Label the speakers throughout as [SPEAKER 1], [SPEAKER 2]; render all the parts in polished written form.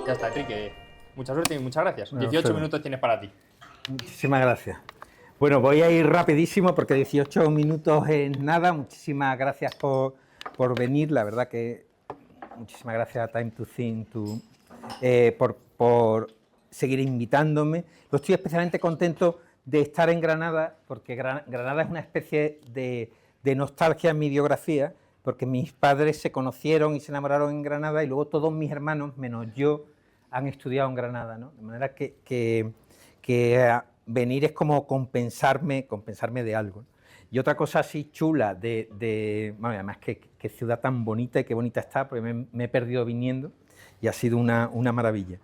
[SPEAKER 1] Ya está, Enrique. Mucha suerte y muchas gracias.
[SPEAKER 2] Bueno,
[SPEAKER 1] 18
[SPEAKER 2] sí.
[SPEAKER 1] minutos tienes para ti.
[SPEAKER 2] Muchísimas gracias. Bueno, voy a ir rapidísimo porque 18 minutos es nada. Muchísimas gracias por venir. La verdad que muchísimas gracias a Time to Think por seguir invitándome. Yo estoy especialmente contento de estar en Granada porque Granada es una especie de nostalgia en mi biografía, porque mis padres se conocieron y se enamoraron en Granada y luego todos mis hermanos, menos yo, han estudiado en Granada, ¿no? De manera que venir es como compensarme de algo. Y otra cosa así chula bueno, además que ciudad tan bonita y qué bonita está, porque me he perdido viniendo y ha sido una maravilla.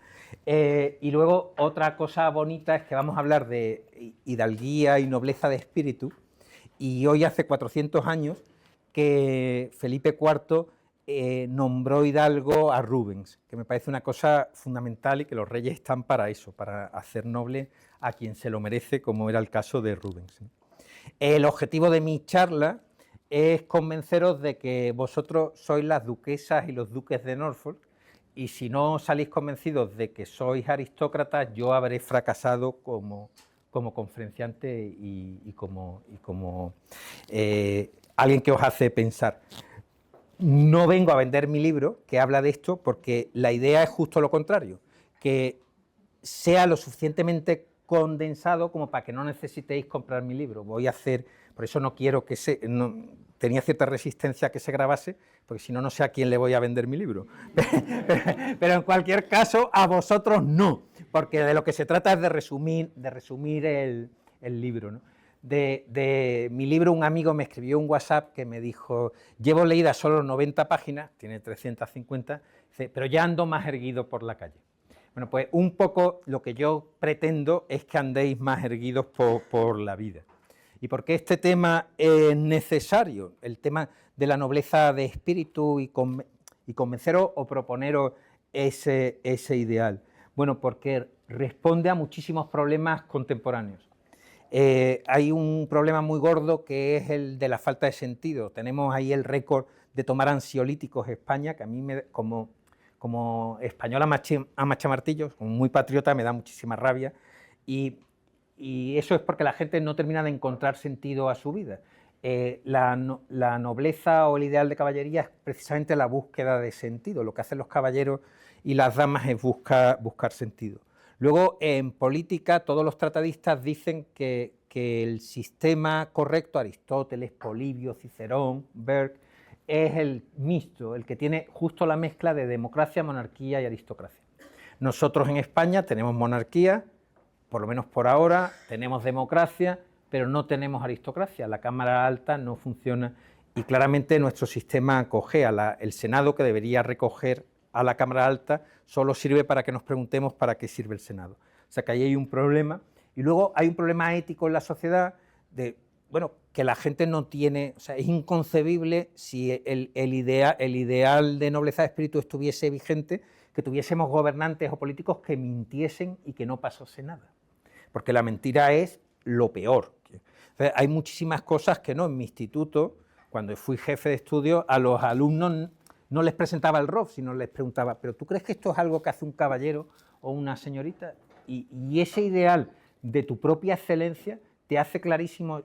[SPEAKER 2] Y luego otra cosa bonita es que vamos a hablar de hidalguía y nobleza de espíritu, y hoy hace 400 años que Felipe IV nombró hidalgo a Rubens, que me parece una cosa fundamental y que los reyes están para eso, para hacer noble a quien se lo merece, como era el caso de Rubens. El objetivo de mi charla es convenceros de que vosotros sois las duquesas y los duques de Norfolk, y si no salís convencidos de que sois aristócratas, yo habré fracasado como conferenciante y como alguien que os hace pensar. No vengo a vender mi libro, que habla de esto, porque la idea es justo lo contrario, que sea lo suficientemente condensado como para que no necesitéis comprar mi libro. Voy a hacer, por eso no quiero que tenía cierta resistencia a que se grabase, porque si no, no sé a quién le voy a vender mi libro. Pero en cualquier caso, a vosotros no, porque de lo que se trata es de resumir el libro, ¿no? De mi libro, un amigo me escribió un WhatsApp que me dijo: llevo leídas solo 90 páginas, tiene 350, pero ya ando más erguido por la calle. Bueno, pues un poco lo que yo pretendo es que andéis más erguidos por la vida. ¿Y por qué este tema es necesario? El tema de la nobleza de espíritu y convenceros o proponeros ese ideal. Bueno, porque responde a muchísimos problemas contemporáneos. Hay un problema muy gordo que es el de la falta de sentido. Tenemos ahí el récord de tomar ansiolíticos en España, que a mí, como española machamartillos, como muy patriota, me da muchísima rabia, y eso es porque la gente no termina de encontrar sentido a su vida. La nobleza o el ideal de caballería es precisamente la búsqueda de sentido. Lo que hacen los caballeros y las damas es buscar sentido. Luego, en política, todos los tratadistas dicen que el sistema correcto, Aristóteles, Polibio, Cicerón, Burke, es el mixto, el que tiene justo la mezcla de democracia, monarquía y aristocracia. Nosotros en España tenemos monarquía, por lo menos por ahora, tenemos democracia, pero no tenemos aristocracia. La Cámara Alta no funciona y claramente nuestro sistema cojea. El Senado, que debería recoger a la Cámara Alta, solo sirve para que nos preguntemos para qué sirve el Senado. O sea que ahí hay un problema. Y luego hay un problema ético en la sociedad de, bueno, que la gente no tiene, o sea, es inconcebible si el ideal de nobleza de espíritu estuviese vigente, que tuviésemos gobernantes o políticos que mintiesen y que no pasase nada. Porque la mentira es lo peor. Entonces, hay muchísimas cosas que no. En mi instituto, cuando fui jefe de estudio, a los alumnos no les presentaba el ROF, sino les preguntaba: ¿pero tú crees que esto es algo que hace un caballero o una señorita? Y ese ideal de tu propia excelencia te hace clarísimo.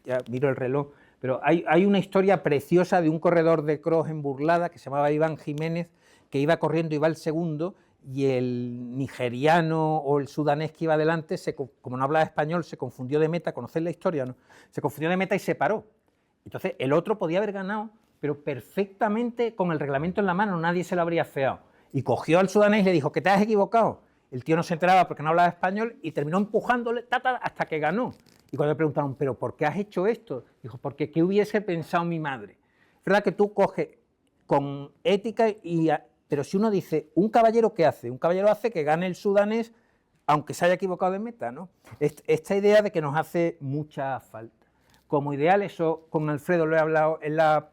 [SPEAKER 2] Ya miro el reloj, pero hay una historia preciosa de un corredor de cross en Burlada que se llamaba Iván Jiménez, que iba corriendo, iba el segundo, y el nigeriano o el sudanés que iba adelante, como no hablaba español, se confundió de meta. ¿Conocéis la historia, no? Se confundió de meta y se paró. Entonces el otro podía haber ganado, pero perfectamente con el reglamento en la mano, nadie se lo habría feado. Y cogió al sudanés y le dijo: que te has equivocado. El tío no se enteraba porque no hablaba español y terminó empujándole hasta que ganó. Y cuando le preguntaron: ¿pero por qué has hecho esto? Dijo: porque ¿qué hubiese pensado mi madre? Es verdad que tú coges con ética, pero si uno dice: ¿un caballero qué hace? Un caballero hace que gane el sudanés aunque se haya equivocado de meta, ¿no? Esta idea de que nos hace mucha falta. Como ideal, eso con Alfredo lo he hablado en la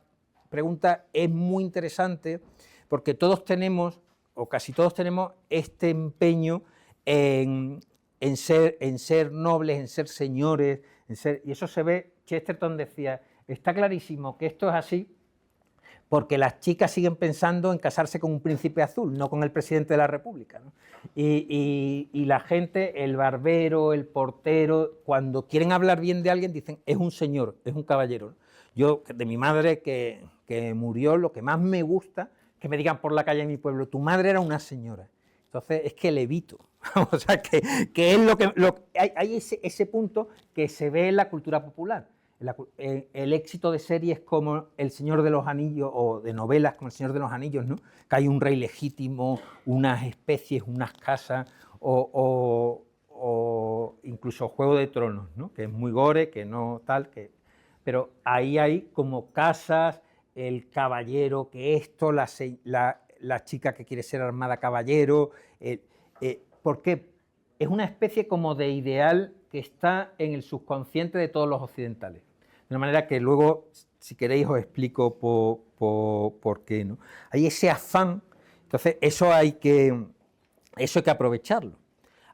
[SPEAKER 2] pregunta, es muy interesante porque todos tenemos, o casi todos tenemos, este empeño en ser nobles, en ser señores, y eso se ve. Chesterton decía: está clarísimo que esto es así porque las chicas siguen pensando en casarse con un príncipe azul, no con el presidente de la República, ¿no? Y la gente, el barbero, el portero, cuando quieren hablar bien de alguien dicen, es un señor, es un caballero, ¿no? Yo, de mi madre que murió, lo que más me gusta es que me digan por la calle de mi pueblo, tu madre era una señora. Entonces es que le evito. O sea, que es lo que... hay ese punto que se ve en la cultura popular. El éxito de series como El Señor de los Anillos, o de novelas como El Señor de los Anillos, ¿no? Que hay un rey legítimo, unas especies, unas casas, o incluso Juego de Tronos, ¿no? Que es muy gore, que no tal, pero ahí hay como casas, el caballero que esto, la chica que quiere ser armada caballero, porque es una especie como de ideal que está en el subconsciente de todos los occidentales. De una manera que luego, si queréis, os explico por qué, ¿no? Hay ese afán, entonces eso hay que aprovecharlo.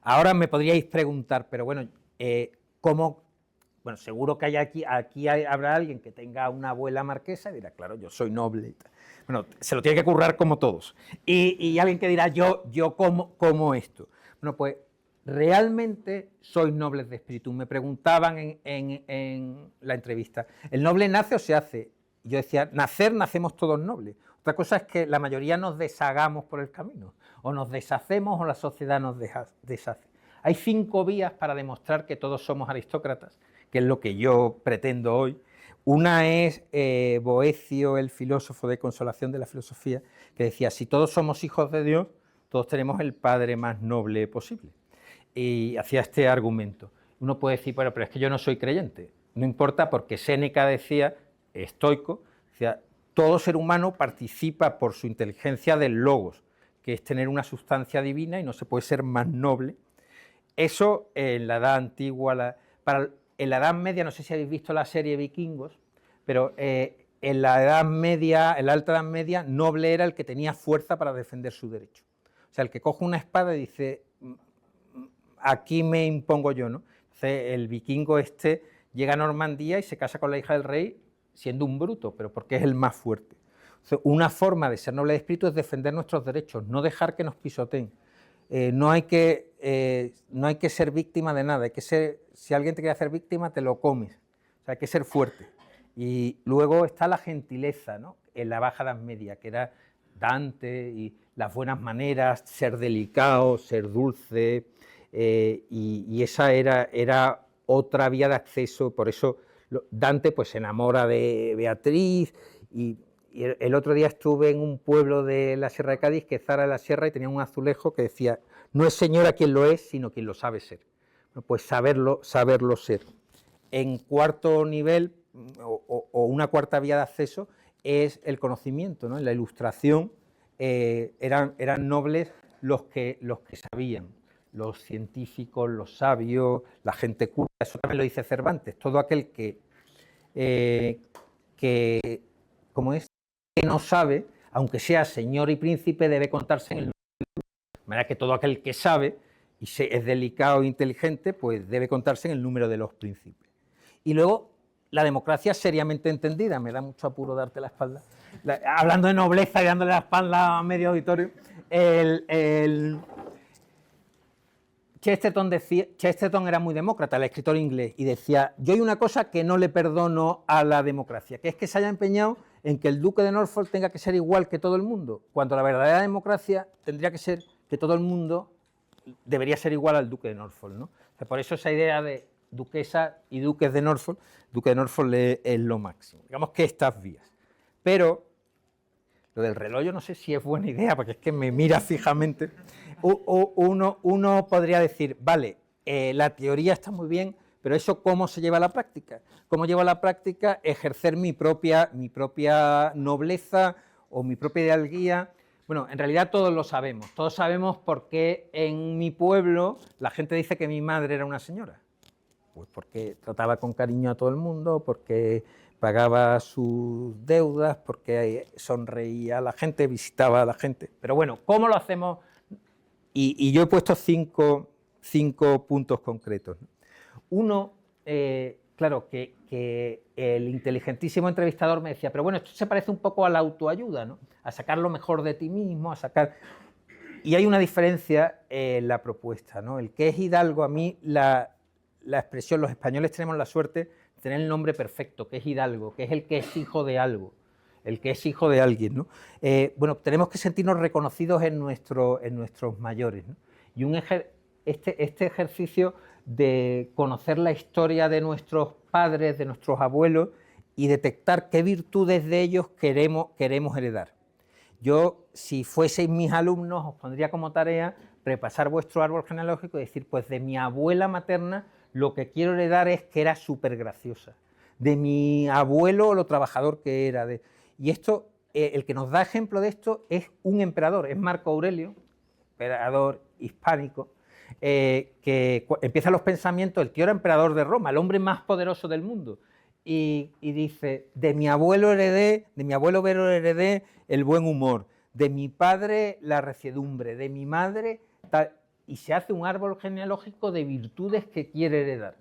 [SPEAKER 2] Ahora me podríais preguntar, pero bueno, ¿cómo? Bueno, seguro que hay aquí habrá alguien que tenga una abuela marquesa y dirá, claro, yo soy noble. Bueno, se lo tiene que currar como todos. Y alguien que dirá, yo como esto. Bueno, pues realmente sois nobles de espíritu. Me preguntaban en la entrevista, ¿el noble nace o se hace? Yo decía, nacemos todos nobles. Otra cosa es que la mayoría nos deshagamos por el camino, o nos deshacemos o la sociedad nos deshace. Hay 5 vías para demostrar que todos somos aristócratas, que es lo que yo pretendo hoy. Una es Boecio, el filósofo de consolación de la filosofía, que decía, si todos somos hijos de Dios, todos tenemos el padre más noble posible. Y hacía este argumento. Uno puede decir, bueno, pero es que yo no soy creyente. No importa, porque Séneca decía, estoico, decía, todo ser humano participa por su inteligencia del logos, que es tener una sustancia divina y no se puede ser más noble. Eso en la edad antigua, en la edad media, no sé si habéis visto la serie Vikingos, pero en la edad media, en la alta edad media, noble era el que tenía fuerza para defender su derecho. O sea, el que coge una espada y dice, aquí me impongo yo, ¿no? Entonces el vikingo llega a Normandía y se casa con la hija del rey siendo un bruto, pero porque es el más fuerte. Entonces, una forma de ser noble de espíritu es defender nuestros derechos, no dejar que nos pisoteen. No hay que ser víctima de nada, si alguien te quiere hacer víctima, te lo comes. O sea, hay que ser fuerte. Y luego está la gentileza, ¿no? En la Baja Edad Media, que era Dante y las buenas maneras, ser delicado, ser dulce, y esa era otra vía de acceso. Por eso Dante pues, se enamora de Beatriz, y el otro día estuve en un pueblo de la Sierra de Cádiz, que es Zara de la Sierra, y tenía un azulejo que decía, no es señora quien lo es, sino quien lo sabe ser. Bueno, pues saberlo ser. En cuarto nivel, o una cuarta vía de acceso, es el conocimiento, ¿no? En la Ilustración eran nobles los que sabían, los científicos, los sabios, la gente culta. Eso también lo dice Cervantes, todo aquel que como es, que no sabe, aunque sea señor y príncipe, debe contarse en el número. De manera que todo aquel que sabe y es delicado e inteligente, pues debe contarse en el número de los príncipes. Y luego, la democracia seriamente entendida, me da mucho apuro darte la espalda, hablando de nobleza y dándole la espalda a medio auditorio, Chesterton era muy demócrata, el escritor inglés, y decía, yo hay una cosa que no le perdono a la democracia, que es que se haya empeñado en que el duque de Norfolk tenga que ser igual que todo el mundo, cuando la verdadera democracia tendría que ser que todo el mundo debería ser igual al duque de Norfolk, ¿no? O sea, por eso esa idea de duquesa y duques de Norfolk, duque de Norfolk es lo máximo. Digamos que estas vías. Pero lo del reloj yo no sé si es buena idea, porque es que me mira fijamente. Uno podría decir, vale, la teoría está muy bien, pero eso ¿cómo se lleva a la práctica? ¿Cómo llevo a la práctica ejercer mi propia nobleza o mi propia hidalguía? Bueno, en realidad todos lo sabemos. Todos sabemos por qué en mi pueblo la gente dice que mi madre era una señora. Pues porque trataba con cariño a todo el mundo, porque pagaba sus deudas, porque sonreía a la gente, visitaba a la gente. Pero bueno, ¿cómo lo hacemos? Y yo he puesto cinco puntos concretos. Uno, claro, que que el inteligentísimo entrevistador me decía, pero bueno, esto se parece un poco a la autoayuda, ¿no? A sacar lo mejor de ti mismo, a sacar... Y hay una diferencia en la propuesta, ¿no? El que es hidalgo, a mí la expresión, los españoles tenemos la suerte de tener el nombre perfecto, que es hidalgo, que es el que es hijo de algo, el que es hijo de alguien, ¿no? Bueno, tenemos que sentirnos reconocidos en nuestros mayores, ¿no? Y este ejercicio de conocer la historia de nuestros padres, de nuestros abuelos, y detectar qué virtudes de ellos queremos heredar. Yo, si fueseis mis alumnos, os pondría como tarea repasar vuestro árbol genealógico y decir, pues de mi abuela materna lo que quiero heredar es que era súper graciosa, de mi abuelo lo trabajador que era. Y esto, el que nos da ejemplo de esto es un emperador, es Marco Aurelio, emperador hispánico, que empieza los pensamientos, el tío era emperador de Roma, el hombre más poderoso del mundo, y dice, de mi abuelo Vero heredé el buen humor, de mi padre la reciedumbre, de mi madre tal, y se hace un árbol genealógico de virtudes que quiere heredar.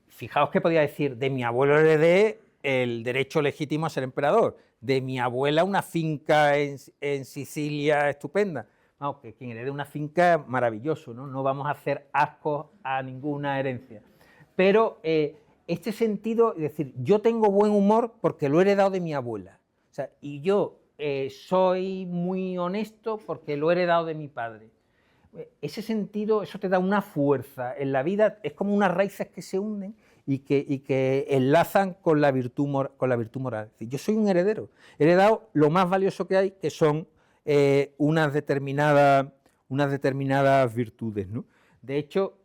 [SPEAKER 2] Fijaos que podía decir, de mi abuelo heredé el derecho legítimo a ser emperador, de mi abuela una finca en Sicilia estupenda. Vamos, que quien herede una finca, maravilloso, ¿no? No vamos a hacer ascos a ninguna herencia. Pero este sentido, es decir, yo tengo buen humor porque lo he heredado de mi abuela. O sea, y yo soy muy honesto porque lo he heredado de mi padre. Ese sentido, eso te da una fuerza en la vida, es como unas raíces que se hunden y que enlazan con la virtud moral. Es decir, yo soy un heredero, he heredado lo más valioso que hay, que son unas determinadas virtudes, ¿no? De hecho,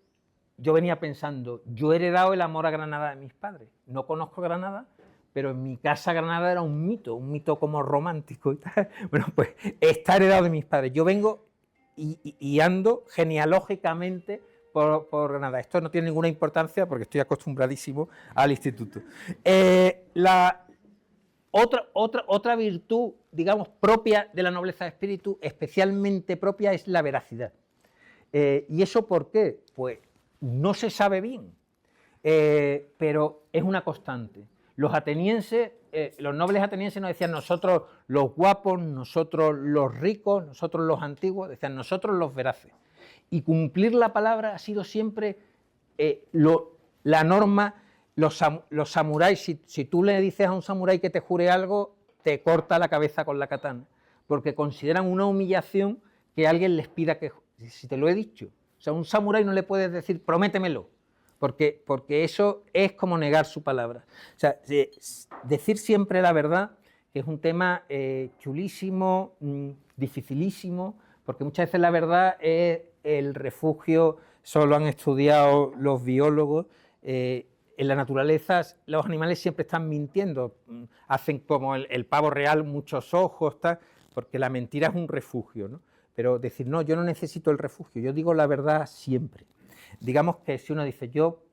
[SPEAKER 2] yo venía pensando, yo he heredado el amor a Granada de mis padres, no conozco Granada, pero en mi casa Granada era un mito como romántico y tal. Bueno, pues está heredado de mis padres. Yo vengo y ando genealógicamente por Granada. Esto no tiene ninguna importancia porque estoy acostumbradísimo al instituto. Otra virtud, digamos, propia de la nobleza de espíritu, especialmente propia, es la veracidad. ¿Y eso por qué? Pues no se sabe bien, pero es una constante. Los atenienses, los nobles atenienses nos decían nosotros los guapos, nosotros los ricos, nosotros los antiguos, decían nosotros los veraces. Y cumplir la palabra ha sido siempre la norma. Los samuráis, si tú le dices a un samurái que te jure algo, te corta la cabeza con la katana, porque consideran una humillación que alguien les pida que... Si te lo he dicho, o sea, a un samurái no le puedes decir prométemelo, porque eso es como negar su palabra. O sea, decir siempre la verdad, que es un tema chulísimo, dificilísimo, porque muchas veces la verdad es el refugio, eso lo han estudiado los biólogos, en la naturaleza los animales siempre están mintiendo, hacen como el pavo real muchos ojos, tal, porque la mentira es un refugio, ¿no? Pero decir, no, yo no necesito el refugio, yo digo la verdad siempre. Digamos que si uno dice, yo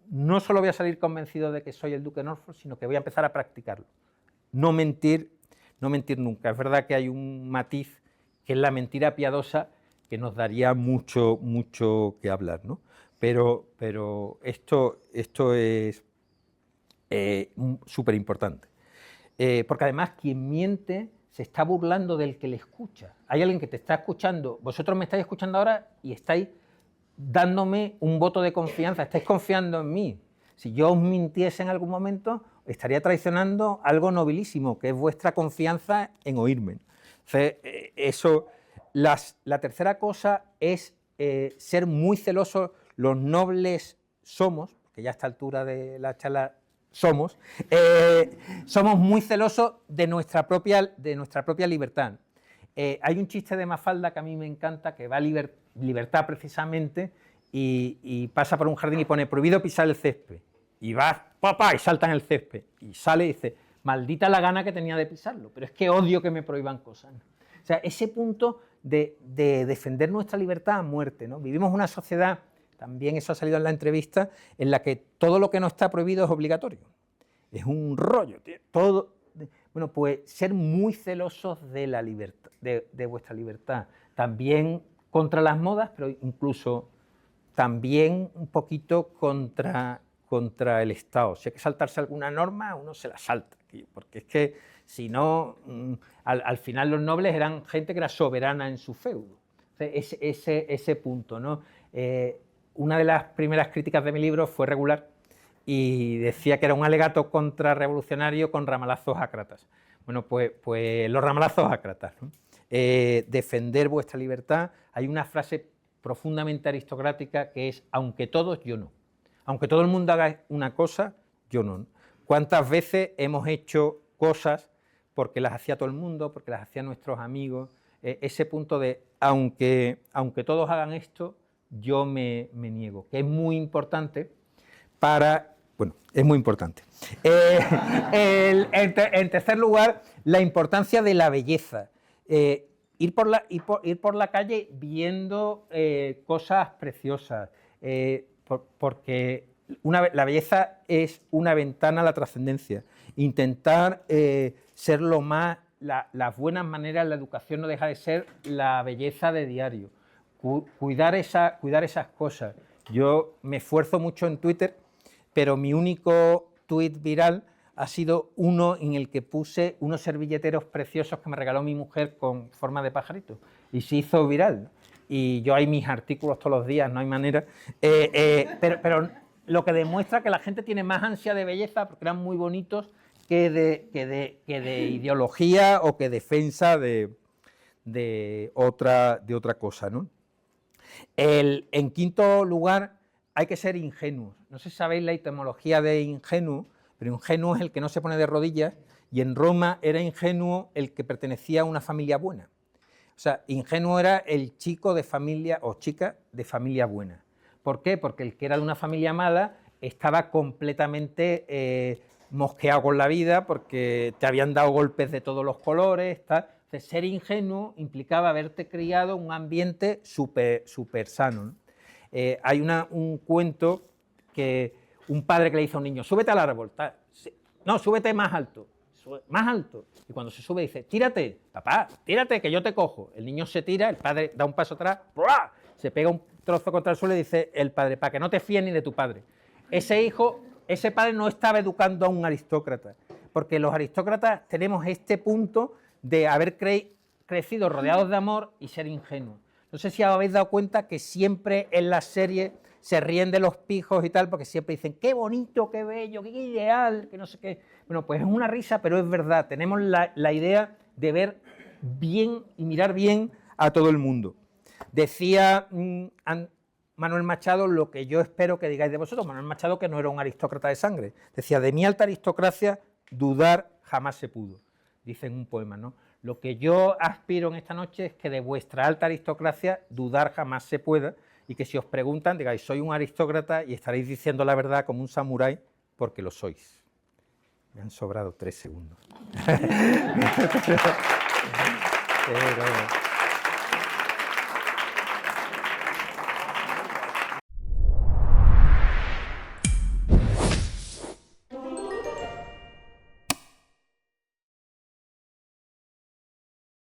[SPEAKER 2] no solo voy a salir convencido de que soy el duque de Norfolk, sino que voy a empezar a practicarlo. No mentir nunca. Es verdad que hay un matiz, que es la mentira piadosa, que nos daría mucho que hablar, ¿no? Pero esto es súper importante. Porque además quien miente se está burlando del que le escucha. Hay alguien que te está escuchando, vosotros me estáis escuchando ahora y estáis dándome un voto de confianza, estáis confiando en mí. Si yo os mintiese en algún momento, estaría traicionando algo nobilísimo, que es vuestra confianza en oírme. Entonces, la tercera cosa es ser muy celosos. Los nobles somos, que ya a esta altura de la charla somos muy celosos de nuestra propia libertad. Hay un chiste de Mafalda que a mí me encanta, que va a libertad precisamente, y pasa por un jardín y pone prohibido pisar el césped. Y va, papá, y salta en el césped. Y sale y dice, maldita la gana que tenía de pisarlo, pero es que odio que me prohíban cosas, ¿no? O sea, ese punto de defender nuestra libertad a muerte, ¿no? Vivimos una sociedad, también eso ha salido en la entrevista, en la que todo lo que no está prohibido es obligatorio. Es un rollo, tío, todo. Bueno, pues ser muy celosos de la libertad, de vuestra libertad. También contra las modas, pero incluso también un poquito contra contra el Estado. Si hay que saltarse alguna norma, uno se la salta, porque es que si no, al final los nobles eran gente que era soberana en su feudo. Ese punto, ¿no? Una de las primeras críticas de mi libro fue regular y decía que era un alegato contrarrevolucionario con ramalazos ácratas. Bueno, pues los ramalazos ácratas, ¿no? Defender vuestra libertad. Hay una frase profundamente aristocrática que es: aunque todos, yo no. Aunque todo el mundo haga una cosa, yo no. ¿Cuántas veces hemos hecho cosas porque las hacía todo el mundo, porque las hacían nuestros amigos? Ese punto de aunque todos hagan esto, yo me niego, que es muy importante para... Bueno, es muy importante. En tercer lugar, la importancia de la belleza. Ir por la calle viendo cosas preciosas, porque la belleza es una ventana a la trascendencia. Intentar ser lo más... Las buenas maneras, la educación no deja de ser la belleza de diario. Cuidar esas cosas. Yo me esfuerzo mucho en Twitter, pero mi único tuit viral ha sido uno en el que puse unos servilleteros preciosos que me regaló mi mujer con forma de pajarito, y se hizo viral. Y yo hay mis artículos todos los días, no hay manera. Pero lo que demuestra que la gente tiene más ansia de belleza, porque eran muy bonitos, que de ideología o que defensa de otra cosa, ¿no? En quinto lugar, hay que ser ingenuos. No sé si sabéis la etimología de ingenuo, pero ingenuo es el que no se pone de rodillas, y en Roma era ingenuo el que pertenecía a una familia buena. O sea, ingenuo era el chico de familia o chica de familia buena. ¿Por qué? Porque el que era de una familia mala estaba completamente mosqueado con la vida, porque te habían dado golpes de todos los colores, tal. Entonces, ser ingenuo implicaba haberte criado en un ambiente súper sano, ¿no? Hay un cuento que un padre que le dice a un niño: súbete al árbol, tal. No, súbete más alto, más alto. Y cuando se sube dice: tírate, papá, tírate que yo te cojo. El niño se tira, el padre da un paso atrás, ¡buah!, se pega un trozo contra el suelo y dice el padre: para que no te fíes ni de tu padre. Ese padre no estaba educando a un aristócrata, porque los aristócratas tenemos este punto de haber crecido rodeados de amor y ser ingenuos. No sé si os habéis dado cuenta que siempre en las series se ríen de los pijos y tal, porque siempre dicen qué bonito, qué bello, qué ideal, que no sé qué. Bueno, pues es una risa, pero es verdad. Tenemos la idea de ver bien y mirar bien a todo el mundo. Decía Manuel Machado lo que yo espero que digáis de vosotros. Manuel Machado, que no era un aristócrata de sangre, decía: de mi alta aristocracia dudar jamás se pudo. Dice en un poema, ¿no? Lo que yo aspiro en esta noche es que de vuestra alta aristocracia dudar jamás se pueda, y que si os preguntan digáis: soy un aristócrata, y estaréis diciendo la verdad como un samurái, porque lo sois. Me han sobrado 3 segundos. pero